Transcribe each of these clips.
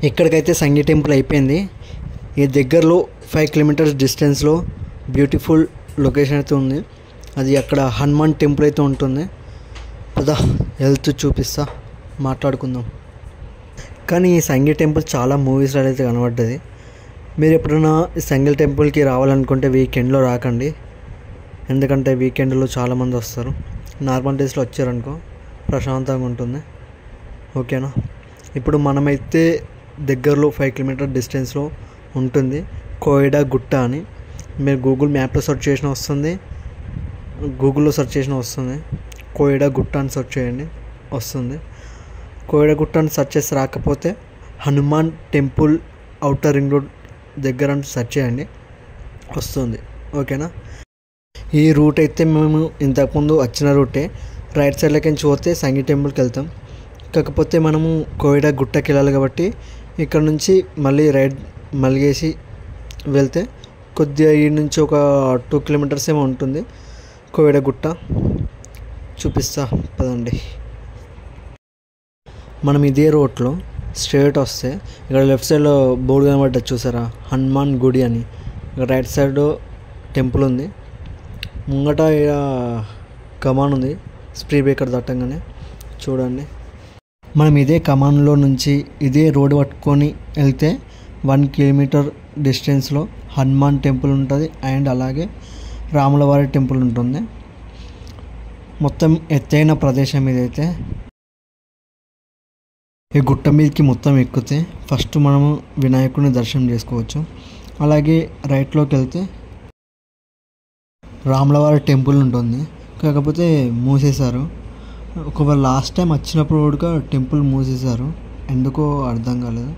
ఇక్కడికైతే సంగీ టెంపుల్ అయిపోయింది. ఈ దగ్గరలో 5 కిలోమీటర్స్ డిస్టెన్స్లో బ్యూటిఫుల్ లొకేషన్ అయితే ఉంది. అది అక్కడ హనుమాన్ టెంపుల్ అయితే ఉంటుంది. పద వెళ్తూ చూపిస్తా, మాట్లాడుకుందాం. కానీ ఈ సంగీ టెంపుల్ చాలా మూవీస్లో అయితే కనబడ్డది. మీరు ఎప్పుడైనా ఈ సంగీ టెంపుల్కి రావాలనుకుంటే వీకెండ్లో రాకండి, ఎందుకంటే వీకెండ్లో చాలామంది వస్తారు. నార్మల్ డేస్లో వచ్చారనుకో ప్రశాంతంగా ఉంటుంది. ఓకేనా? ఇప్పుడు మనమైతే దగ్గరలో 5 కిలోమీటర్ డిస్టెన్స్లో ఉంటుంది కోయిడా గుట్ట అని. మీరు గూగుల్ మ్యాప్లో సెర్చ్ చేసిన వస్తుంది, గూగుల్లో సెర్చ్ చేసిన వస్తుంది. కోయిడా గుట్ట అని సెర్చ్ చేయండి, వస్తుంది. కోయిడా గుట్ట అని సెర్చ్ చేసి రాకపోతే Hanuman temple outer ring road దగ్గర అని సెర్చ్ చేయండి, వస్తుంది. ఓకేనా? ఈ రూట్ అయితే మేము ఇంతకుముందు వచ్చిన రూటే. రైట్ సైడ్లోకి పోతే సంగీ టెంపుల్కి వెళ్తాం. కాకపోతే మనము కోయిడా గుట్టకి వెళ్ళాలి కాబట్టి ఇక్కడ నుంచి మళ్ళీ రైట్ మలిగేసి వెళ్తే కొద్దిగా ఈ నుంచి ఒక 2 కిలోమీటర్స్ ఏమో ఉంటుంది కోయిడా గుట్ట. చూపిస్తా పదండి. మనం ఇదే రోడ్లో స్ట్రైట్ వస్తే ఇక్కడ లెఫ్ట్ సైడ్లో బోర్డు కనబడ్డది చూసారా, హనుమాన్ గుడి అని. ఇక్కడ రైట్ సైడ్ టెంపుల్ ఉంది, ముంగట కమాన్ ఉంది. స్పీడ్ బ్రేకర్ దట్టంగానే చూడండి. మనం ఇదే కమాన్లో నుంచి ఇదే రోడ్ పట్టుకొని వెళ్తే 1 కిలోమీటర్ డిస్టెన్స్లో హనుమాన్ టెంపుల్ ఉంటుంది అండ్ అలాగే రాములవారి టెంపుల్ ఉంటుంది. మొత్తం ఎత్తైన ప్రదేశం ఇదైతే. ఈ గుట్ట మీదకి మొత్తం ఎక్కితే ఫస్ట్ మనము వినాయకుడిని దర్శనం చేసుకోవచ్చు. అలాగే రైట్లోకి వెళ్తే రాములవారి టెంపుల్ ఉంటుంది, కాకపోతే మూసేశారు. ఒకవేళ లాస్ట్ టైం వచ్చినప్పుడు కూడా టెంపుల్ మూసేశారు, ఎందుకో అర్థం కాలేదు.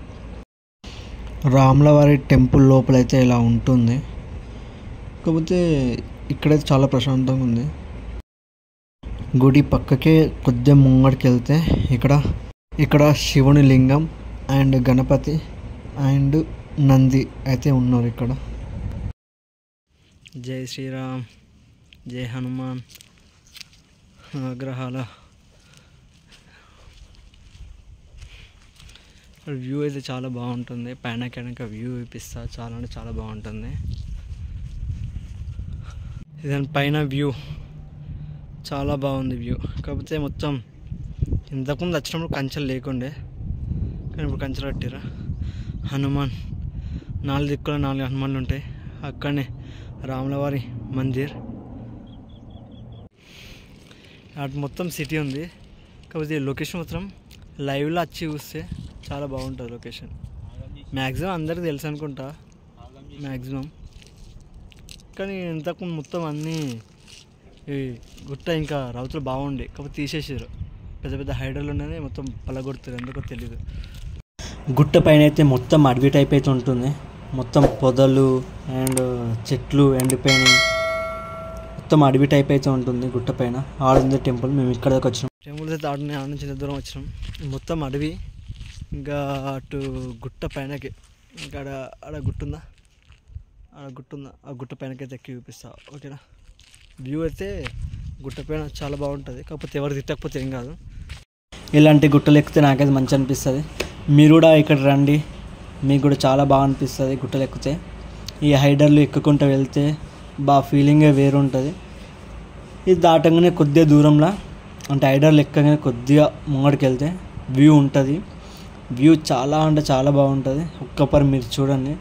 రాములవారి టెంపుల్ లోపలైతే ఇలా ఉంటుంది, కాకపోతే ఇక్కడైతే చాలా ప్రశాంతంగా ఉంది. గుడి పక్కకే కొద్దిగా ముంగడికి వెళ్తే ఇక్కడ శివుని లింగం అండ్ గణపతి అండ్ నంది అయితే ఉన్నారు ఇక్కడ. జై శ్రీరామ్, జై హనుమాన్. గ్రహాల వ్యూ అయితే చాలా బాగుంటుంది. పైన కనుక వ్యూ ఇప్పిస్తా, చాలా అంటే చాలా బాగుంటుంది. దాని పైన వ్యూ చాలా బాగుంది వ్యూ. కాకపోతే మొత్తం ఇంతకుముందు వచ్చినప్పుడు కంచెలు లేకుండే, కానీ ఇప్పుడు కంచెలు కట్టిరా. హనుమాన్ 4 దిక్కుల 4 హనుమాన్లు ఉంటాయి. అక్కడనే రాములవారి మందిర్. అటు మొత్తం సిటీ ఉంది, కాకపోతే లొకేషన్ మాత్రం లైవ్లో వచ్చి చూస్తే చాలా బాగుంటుంది లొకేషన్. మ్యాక్సిమం అందరికీ తెలుసు అనుకుంటా, మ్యాక్సిమం. కానీ ఇంతకుముందు మొత్తం అన్నీ ఈ గుట్ట ఇంకా రౌతులు బాగుండే, కాకపోతే తీసేసారు. పెద్ద పెద్ద హైడర్లు ఉన్నాయని మొత్తం పలగొడుతారు, ఎందుకో తెలీదు. గుట్ట పైన అయితే మొత్తం అడవి టైప్ అయితే ఉంటుంది. మొత్తం పొదలు అండ్ చెట్లు ఎండిపోయినాయి, మొత్తం అడవి టైప్ అయితే ఉంటుంది గుట్ట పైన. ఆడుంది టెంపుల్. మేము ఇక్కడ దాకా వచ్చినాం. టెంపుల్ అయితే ఆడ నుంచి దూరం వచ్చినాం. మొత్తం అడవి. ఇంకా అటు గుట్ట పైనకి ఇంకా ఆడ గుట్టుందా, ఆ గుట్ట పైనకైతే ఎక్కి చూపిస్తా. ఓకేనా? వ్యూ అయితే గుట్ట పైన చాలా బాగుంటుంది, కాకపోతే ఎవరు తిట్టకపోతే ఏం కాదు. ఇలాంటి గుట్టలు ఎక్కితే నాకైతే మంచి అనిపిస్తుంది. మీరు కూడా ఇక్కడ రండి, మీకు కూడా చాలా బాగా అనిపిస్తుంది గుట్టలు ఎక్కితే. ఈ హైడర్లు ఎక్కుకుంటూ వెళ్తే ఫీలింగే వేరు ఉంటుంది. ఇది దాటంగానే కొద్దిగా దూరంలో, అంటే హైడర్లు ఎక్కగానే కొద్దిగా ముంగడికి వెళ్తే వ్యూ ఉంటుంది. వ్యూ చాలా అంటే చాలా బాగుంటుంది. ఒక్కసారి మీరు చూడండి,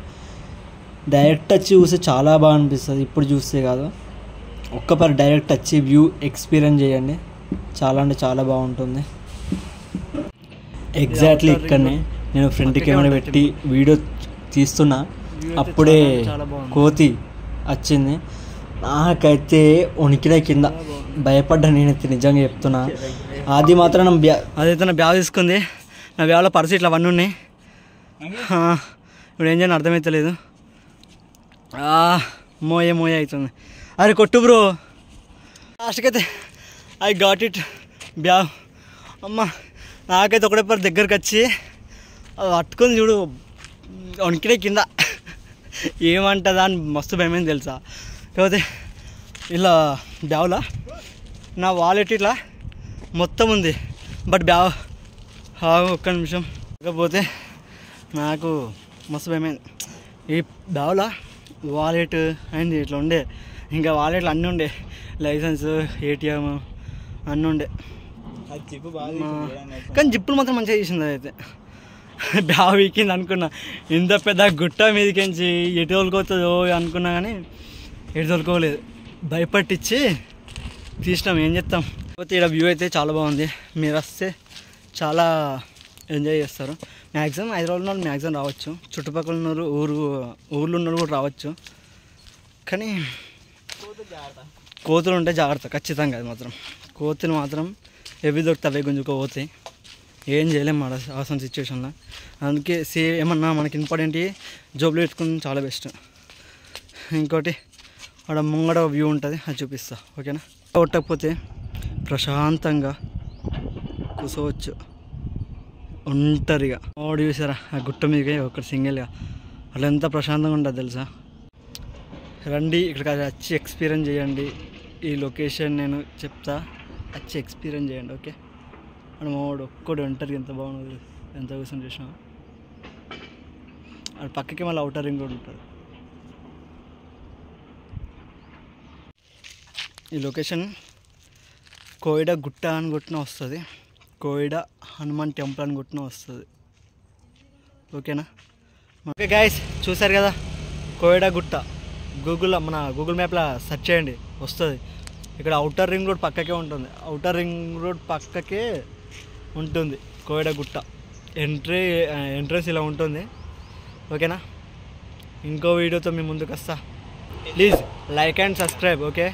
డైరెక్ట్ వచ్చి చూస్తే చాలా బాగా అనిపిస్తుంది. ఇప్పుడు చూస్తే కాదు, ఒక్కసారి డైరెక్ట్ వచ్చి వ్యూ ఎక్స్పీరియన్స్ చేయండి, చాలా అంటే చాలా బాగుంటుంది. ఎగ్జాక్ట్లీ ఇక్కడనే నేను ఫ్రంట్ కెమెరా పెట్టి వీడియో తీస్తున్నా, అప్పుడే కోతి వచ్చింది. నాకైతే ఉనికిన కింద భయపడ్డా నేనైతే, నిజంగా చెప్తున్నా. అది మాత్రం అదైతే నా బ్యాగ్ తీసుకుంది. నా బ్యాగ్లో పర్సు ఇట్లా అవన్నీ ఉన్నాయి. ఇప్పుడు ఏం చేయాలని అర్థమవుతలేదు. మోయే అవుతుంది. అరే కొట్టు బ్రో. లాస్ట్కైతే ఐ గాట్ ఇట్ బ్యాగ్. అమ్మ నాకైతే ఒకటే దగ్గరికి వచ్చి అది పట్టుకొని చూడు, వణికినే కింద. ఏమంటుందా అని మస్తు భయమైంది తెలుసా. కాకపోతే ఇలా బ్యాగ్లో నా వాలెట్ ఇట్లా మొత్తం ఉంది, బట్ బ్యాగ్ ఒక్క నిమిషం. కాకపోతే నాకు మస్తు భయమైంది. ఈ బ్యాగ్లో వాలెట్ అయింది ఇట్లా ఉండే, ఇంకా వాలెట్లు అన్నీ ఉండే, లైసెన్స్, ఏటీఎం అన్నీ ఉండే. కానీ జిప్పులు మాత్రం మంచిగా చేసింది. అదైతే బ్యాగ్ వీకింది అనుకున్నా, ఇంత పెద్ద గుట్ట మీదకించి ఎటు తోలుకోతుందో అనుకున్నా, కానీ ఎటు తోలుకోలేదు. భయపట్టించి తీసినాం, ఏం చేస్తాం. కాకపోతే ఇక్కడ వ్యూ అయితే చాలా బాగుంది. మీరు వస్తే చాలా ఎంజాయ్ చేస్తారు. మ్యాక్సిమం హైదరాబాద్లో ఉన్న మ్యాక్సిమం రావచ్చు, చుట్టుపక్కల ఉన్న ఊర్లో ఉన్న కూడా రావచ్చు. కానీ కోతులు ఉంటే జాగ్రత్త ఖచ్చితంగా. అది మాత్రం కోతులు మాత్రం ఎవి దొరుకుతాయి, అవి గుంజుకోపోతాయి. ఏం చేయలేము మాట అవసరం సిచ్యువేషన్లో. అందుకే ఏమన్నా మనకి ఇంపార్టెంట్ జోబులు పెట్టుకుని చాలా బెస్ట్. ఇంకోటి అక్కడ ముంగడ వ్యూ ఉంటుంది, అది చూపిస్తా. ఓకేనా? కొట్టకపోతే ప్రశాంతంగా కూర్చోవచ్చు ఒంటరిగా. ఓడి చూసారా ఆ గుట్ట మీదకి ఒకటి సింగిల్గా, అట్లా ఎంత ప్రశాంతంగా ఉంటుంది తెలుసా. రండి ఇక్కడికి వచ్చి ఎక్స్పీరియన్స్ చేయండి. ఈ లొకేషన్ నేను చెప్తా, వచ్చి ఎక్స్పీరియన్స్ చేయండి. ఓకే? అక్కడ మావాడు ఒక్కడు ఒంటరికి ఎంత బాగుంది, ఎంత కూర్చొని చూసినా. అది పక్కకి మళ్ళీ అవుటర్ రింగ్ కూడా ఉంటుంది. ఈ లొకేషన్ కోయిడా గుట్ట అని కొట్టిన వస్తుంది, కోయిడా హనుమాన్ టెంపుల్ అని కొట్టిన వస్తుంది. ఓకేనా? ఓకే గైస్, చూసారు కదా కోయిడా గుట్ట. మన గూగుల్ మ్యాప్లో సెర్చ్ చేయండి, వస్తుంది. ఇక్కడ అవుటర్ రింగ్ రోడ్ పక్కకే ఉంటుంది, అవుటర్ రింగ్ రోడ్ పక్కకే ఉంటుంది కోయిడా గుట్ట. ఎంట్రన్స్ ఇలా ఉంటుంది. ఓకేనా? ఇంకో వీడియోతో మీ ముందుకు వస్తా. Please like and subscribe. Okay?